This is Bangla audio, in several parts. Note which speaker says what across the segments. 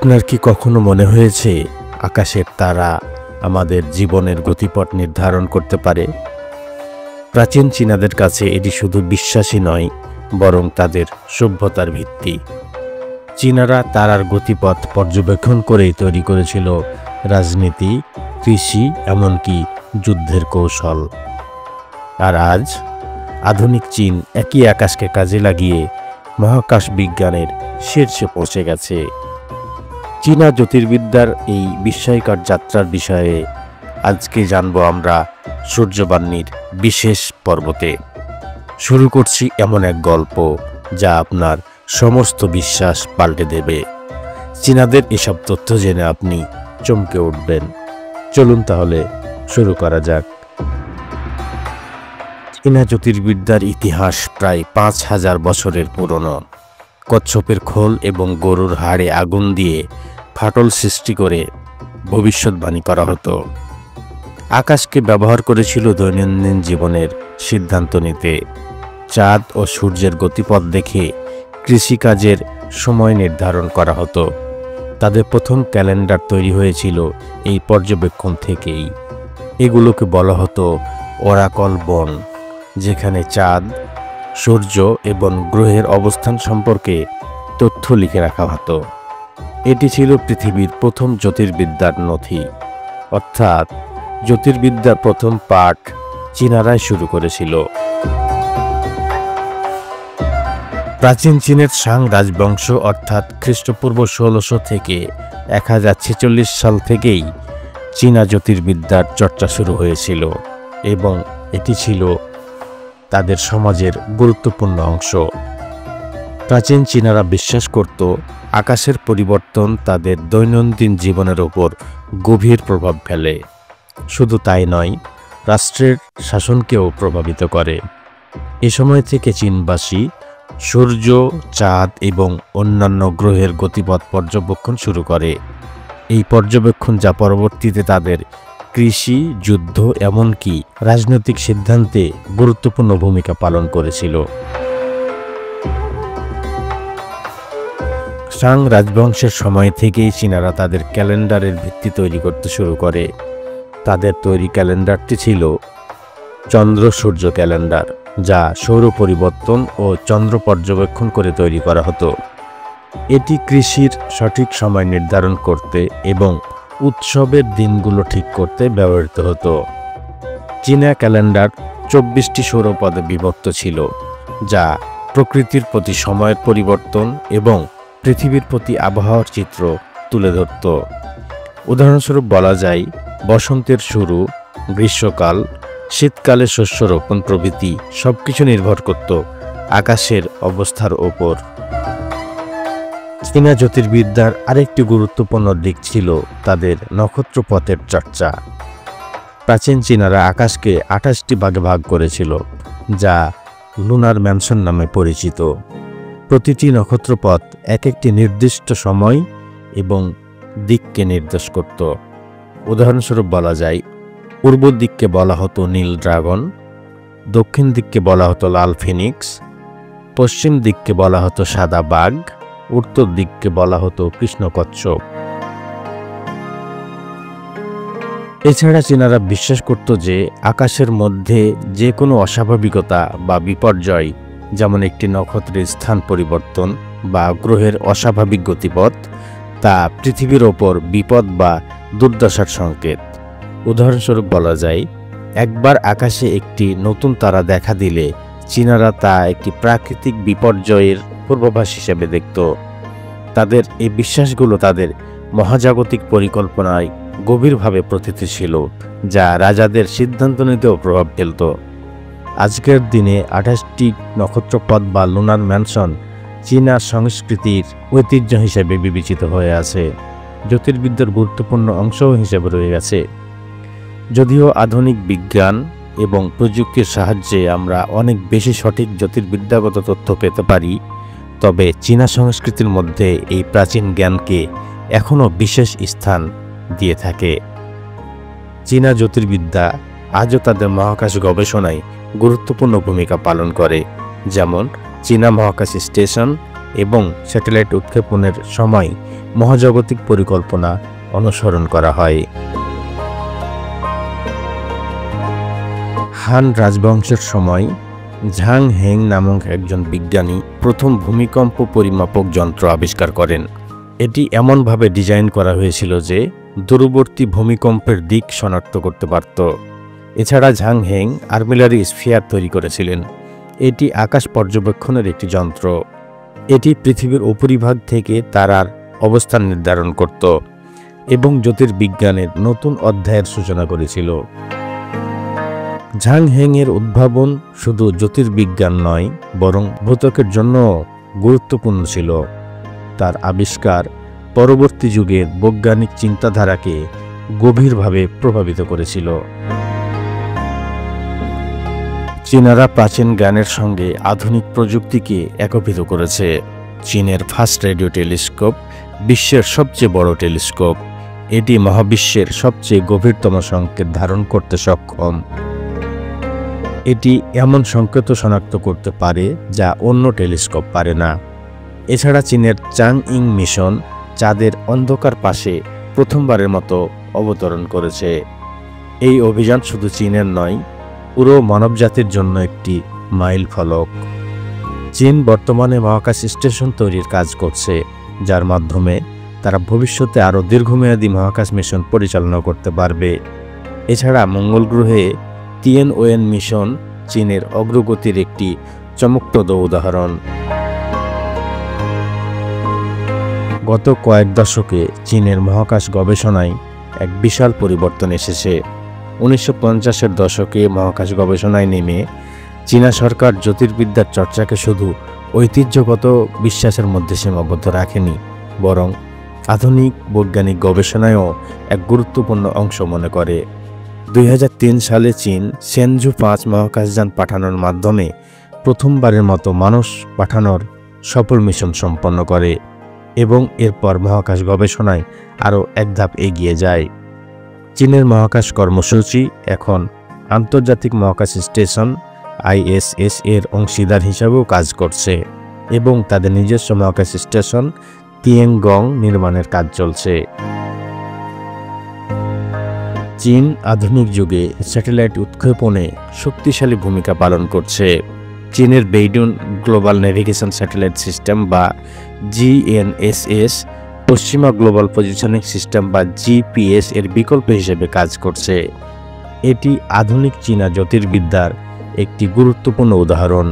Speaker 1: আপনার কি কখনো মনে হয়েছে আকাশের তারা আমাদের জীবনের গতিপথ নির্ধারণ করতে পারে? প্রাচীন চীনাদের কাছে এটি শুধু বিশ্বাসই নয়, বরং তাদের সভ্যতার ভিত্তি। চীনারা তারার গতিপথ পর্যবেক্ষণ করেই তৈরি করেছিল রাজনীতি, কৃষি, এমনকি যুদ্ধের কৌশল। আর আজ আধুনিক চীন একই আকাশকে কাজে লাগিয়ে মহাকাশ বিজ্ঞানের শীর্ষে পৌঁছে গেছে। চীনা জ্যোতির্বিদ্যার এই বিস্ময়কর যাত্রার বিষয়ে আজকে জানব আমরা সূর্যবাণীর বিশেষ পর্বতে। শুরু করছি এমন এক গল্প যা আপনার সমস্ত বিশ্বাস পাল্টে দেবে। চীনাদের এসব তথ্য জেনে আপনি চমকে উঠবেন। চলুন তাহলে শুরু করা যাক। চীনা জ্যোতির্বিদ্যার ইতিহাস প্রায় ৫,০০০ বছরের পুরনো। কচ্ছপের খোল এবং গরুর হাড়ে আগুন দিয়ে ফাটল সৃষ্টি করে ভবিষ্যৎবাণী করা হতো। আকাশকে ব্যবহার করেছিল দৈনন্দিন জীবনের সিদ্ধান্ত নিতে। চাঁদ ও সূর্যের গতিপথ দেখে কৃষিকাজের সময় নির্ধারণ করা হতো। তাদের প্রথম ক্যালেন্ডার তৈরি হয়েছিল এই পর্যবেক্ষণ থেকেই। এগুলোকে বলা হতো ওরাকল বন, যেখানে চাঁদ, সূর্য এবং গ্রহের অবস্থান সম্পর্কে তথ্য লিখে রাখা হতো। এটি ছিল পৃথিবীর প্রথম জ্যোতির্বিদ্যার নথি, অর্থাৎ জ্যোতির্বিদ্যার প্রথম পাঠ চীনারাই শুরু করেছিল। প্রাচীন চীনের শাং রাজবংশ অর্থাৎ খ্রিস্টপূর্ব ১৬০০ থেকে ১০৪৬ সাল থেকেই চীনা জ্যোতির্বিদ্যার চর্চা শুরু হয়েছিল এবং এটি ছিল তাদের সমাজের গুরুত্বপূর্ণ অংশ। প্রাচীন চীনারা বিশ্বাস করত আকাশের পরিবর্তন তাদের দৈনন্দিন জীবনের ওপর গভীর প্রভাব ফেলে। শুধু তাই নয়, রাষ্ট্রের শাসনকেও প্রভাবিত করে। এ সময় থেকে চীনবাসী সূর্য, চাঁদ এবং অন্যান্য গ্রহের গতিপথ পর্যবেক্ষণ শুরু করে। এই পর্যবেক্ষণ যা পরবর্তীতে তাদের কৃষি, যুদ্ধ, এমনকি রাজনৈতিক সিদ্ধান্তে গুরুত্বপূর্ণ ভূমিকা পালন করেছিল। শাং রাজবংশের সময় থেকেই চীনারা তাদের ক্যালেন্ডারের ভিত্তি তৈরি করতে শুরু করে। তাদের তৈরি ক্যালেন্ডারটি ছিল চন্দ্র সূর্য ক্যালেন্ডার, যা সৌর পরিবর্তন ও চন্দ্র পর্যবেক্ষণ করে তৈরি করা হতো। এটি কৃষির সঠিক সময় নির্ধারণ করতে এবং উৎসবের দিনগুলো ঠিক করতে ব্যবহৃত হতো। চীনা ক্যালেন্ডার ২৪টি সৌরপদে বিভক্ত ছিল, যা প্রকৃতির প্রতি সময়ের পরিবর্তন এবং পৃথিবীর প্রতি আবহাওয়ার চিত্র তুলে ধরত। উদাহরণস্বরূপ বলা যায়, বসন্তের শুরু, গ্রীষ্মকাল, শীতকালে শস্য রোপণ প্রভৃতি সবকিছু নির্ভর করত আকাশের অবস্থার ওপর। চীনা জ্যোতির্বিদ্যার আরেকটি গুরুত্বপূর্ণ দিক ছিল তাদের নক্ষত্রপথের চর্চা। প্রাচীন চীনারা আকাশকে ২৮টি ভাগে ভাগ করেছিল, যা লুনার ম্যানশন নামে পরিচিত। প্রতিটি নক্ষত্রপথ এক একটি নির্দিষ্ট সময় এবং দিককে নির্দেশ করত। উদাহরণস্বরূপ বলা যায়, পূর্ব দিককে বলা হতো নীল ড্রাগন, দক্ষিণ দিককে বলা হতো লাল ফিনিক্স, পশ্চিম দিককে বলা হতো সাদা বাঘ, উত্তর দিককে বলা হতো কৃষ্ণ কচ্ছপ। এছাড়া চীনারা বিশ্বাস করত যে আকাশের মধ্যে যে কোনো অস্বাভাবিকতা বা বিপর্যয়, যেমন একটি নক্ষত্রের স্থান পরিবর্তন বা গ্রহের অস্বাভাবিক গতিপথ, তা পৃথিবীর ওপর বিপদ বা দুর্দশার সংকেত। উদাহরণস্বরূপ বলা যায়, একবার আকাশে একটি নতুন তারা দেখা দিলে চীনারা তা একটি প্রাকৃতিক বিপর্যয়ের পূর্বাভাস হিসেবে দেখত। তাদের এই বিশ্বাসগুলো তাদের মহাজাগতিক পরিকল্পনায় গভীরভাবে প্রতীত ছিল, যা রাজাদের সিদ্ধান্ত নিতেও প্রভাব ফেলত। আজকের দিনে ২৮টি নক্ষত্রপথ বা লুনার ম্যানশন চীনা সংস্কৃতির ঐতিহ্য হিসেবে বিবেচিত হয়ে আছে, জ্যোতির্বিদ্যার গুরুত্বপূর্ণ অংশ হিসেবে রয়ে গেছে। যদিও আধুনিক বিজ্ঞান এবং প্রযুক্তির সাহায্যে আমরা অনেক বেশি সঠিক জ্যোতির্বিদ্যাগত তথ্য পেতে পারি, তবে চীনা সংস্কৃতির মধ্যে এই প্রাচীন জ্ঞানকে এখনও বিশেষ স্থান দিয়ে থাকে। চীনা জ্যোতির্বিদ্যা আজও তাদের মহাকাশ গবেষণায় গুরুত্বপূর্ণ ভূমিকা পালন করে, যেমন চীনা মহাকাশ স্টেশন, এবং স্যাটেলাইট উৎক্ষেপণের সময় মহাজাগতিক পরিকল্পনা অনুসরণ করা হয়। হান রাজবংশের সময় ঝাং হেং নামক একজন বিজ্ঞানী প্রথম ভূমিকম্প পরিমাপক যন্ত্র আবিষ্কার করেন। এটি এমনভাবে ডিজাইন করা হয়েছিল যে দূরবর্তী ভূমিকম্পের দিক শনাক্ত করতে পারত। এছাড়া ঝাং হেং আর্মিলারি স্ফিয়ার তৈরি করেছিলেন। এটি আকাশ পর্যবেক্ষণের একটি যন্ত্র। এটি পৃথিবীর উপরিভাগ থেকে তারার অবস্থান নির্ধারণ করত এবং জ্যোতির্বিজ্ঞানের নতুন অধ্যায়ের সূচনা করেছিল। ঝাং হেং এর উদ্ভাবন শুধু জ্যোতির্বিজ্ঞান নয়, বরং ভূত্বকের জন্য গুরুত্বপূর্ণ ছিল। তার আবিষ্কার পরবর্তী যুগের বৈজ্ঞানিক চিন্তাধারাকে গভীরভাবে প্রভাবিত করেছিল। চীনারা প্রাচীন জ্ঞানের সঙ্গে আধুনিক প্রযুক্তিকে একত্রিত করেছে। চীনের ফার্স্ট রেডিও টেলিস্কোপ বিশ্বের সবচেয়ে বড় টেলিস্কোপ। এটি মহাবিশ্বের সবচেয়ে গভীরতম সংকেত ধারণ করতে সক্ষম। এটি এমন সংকেত শনাক্ত করতে পারে যা অন্য টেলিস্কোপ পারে না। এছাড়া চীনের চাং ইং মিশন চাঁদের অন্ধকার পাশে প্রথমবারের মতো অবতরণ করেছে। এই অভিযান শুধু চীনের নয়, পুরো মানবজাতির জন্য একটি মাইল ফলক। চীন বর্তমানে মহাকাশ স্টেশন তৈরির কাজ করছে, যার মাধ্যমে তারা ভবিষ্যতে আরও দীর্ঘমেয়াদী মহাকাশ মিশন পরিচালনা করতে পারবে। এছাড়া মঙ্গল গ্রহে টিএনওএন মিশন চীনের অগ্রগতির একটি চমকপ্রদ উদাহরণ। গত কয়েক দশকে চীনের মহাকাশ গবেষণায় এক বিশাল পরিবর্তন এসেছে। 1950-এর দশকে মহাকাশ গবেষণায় নেমে চীনা সরকার জ্যোতির্বিদ্যার চর্চাকে শুধু ঐতিহ্যগত বিশ্বাসের মধ্যে সীমাবদ্ধ রাখেনি, বরং আধুনিক বৈজ্ঞানিক গবেষণায়ও এক গুরুত্বপূর্ণ অংশ মনে করে। 2003 সালে চীন সেনজু 5 মহাকাশযান পাঠানোর মাধ্যমে প্রথমবারের মতো মানুষ পাঠানোর সফল মিশন সম্পন্ন করে এবং এরপর মহাকাশ গবেষণায় আরও এক ধাপ এগিয়ে যায়। চীনের মহাকাশ কর্মসূচি এখন আন্তর্জাতিক মহাকাশ স্টেশন ISS এর অংশীদার হিসাবেও কাজ করছে এবং তাদের নিজস্ব মহাকাশ স্টেশন তিয়ানগং নির্মাণের কাজ চলছে। চীন আধুনিক যুগে স্যাটেলাইট উৎক্ষেপণে শক্তিশালী ভূমিকা পালন করছে। চীনের বেইডুন গ্লোবাল নেভিগেশন স্যাটেলাইট সিস্টেম বা GNSS পশ্চিমা গ্লোবাল পজিশনিং সিস্টেম বা GPS এর বিকল্প হিসেবে কাজ করছে। এটি আধুনিক চীনা জ্যোতির্বিদ্যার একটি গুরুত্বপূর্ণ উদাহরণ,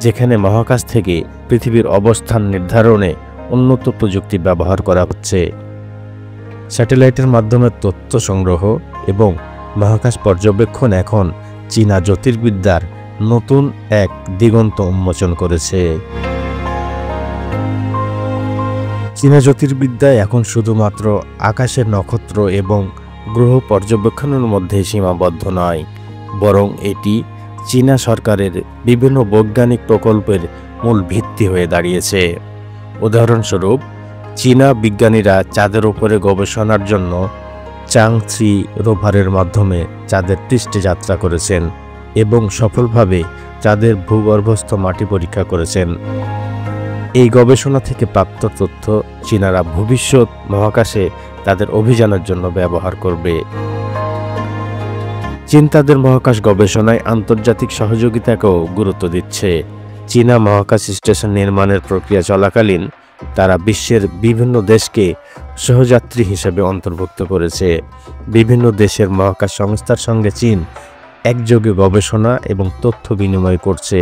Speaker 1: যেখানে মহাকাশ থেকে পৃথিবীর অবস্থান নির্ধারণে উন্নত প্রযুক্তি ব্যবহার করা হচ্ছে। স্যাটেলাইটের মাধ্যমে তথ্য সংগ্রহ এবং মহাকাশ পর্যবেক্ষণ এখন চীনা জ্যোতির্বিদ্যার নতুন এক দিগন্ত উন্মোচন করেছে। চীনা জ্যোতির্বিদ্যা এখন শুধুমাত্র আকাশের নক্ষত্র এবং গ্রহ পর্যবেক্ষণের মধ্যে সীমাবদ্ধ নয়, বরং এটি চীনা সরকারের বিভিন্ন বৈজ্ঞানিক প্রকল্পের মূল ভিত্তি হয়ে দাঁড়িয়েছে। উদাহরণস্বরূপ, চীনা বিজ্ঞানীরা চাঁদের উপরে গবেষণার জন্য চাং-3 রোভারের মাধ্যমে চাঁদের পৃষ্ঠে যাত্রা করেছেন এবং সফলভাবে চাঁদের ভূগর্ভস্থ মাটি পরীক্ষা করেছেন। এই গবেষণা থেকে প্রাপ্ত তথ্য চীনারা ভবিষ্যৎ মহাকাশে তাদের অভিযানের জন্য ব্যবহার করবে। চীন তাদের মহাকাশ গবেষণায় আন্তর্জাতিক সহযোগিতাকেও গুরুত্ব দিচ্ছে। চীনা মহাকাশ স্টেশন নির্মাণের প্রক্রিয়া চলাকালীন তারা বিশ্বের বিভিন্ন দেশকে সহযাত্রী হিসেবে অন্তর্ভুক্ত করেছে। বিভিন্ন দেশের মহাকাশ সংস্থার সঙ্গে চীন একযোগে গবেষণা এবং তথ্য বিনিময় করছে,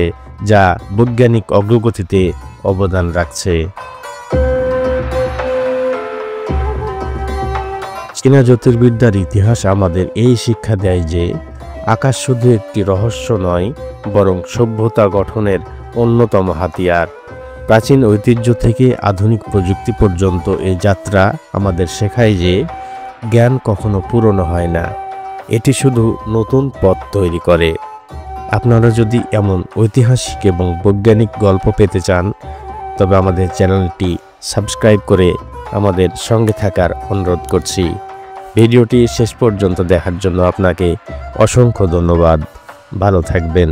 Speaker 1: যা বৈজ্ঞানিক অগ্রগতিতে অবদান রাখছে। চীনা জ্যোতির্বিদ্যার ইতিহাস আমাদের এই শিক্ষা দেয় যে আকাশ শুধু একটি রহস্য নয়, বরং সভ্যতা গঠনের অন্যতম হাতিয়ার। প্রাচীন ঐতিহ্য থেকে আধুনিক প্রযুক্তি পর্যন্ত এই যাত্রা আমাদের শেখায় যে জ্ঞান কখনো পুরনো হয় না, এটি শুধু নতুন পথ তৈরি করে। আপনারা যদি এমন ঐতিহাসিক এবং বৈজ্ঞানিক গল্প পেতে চান, তবে আমাদের চ্যানেলটি সাবস্ক্রাইব করে আমাদের সঙ্গে থাকার অনুরোধ করছি। ভিডিওটি শেষ পর্যন্ত দেখার জন্য আপনাকে অসংখ্য ধন্যবাদ। ভালো থাকবেন।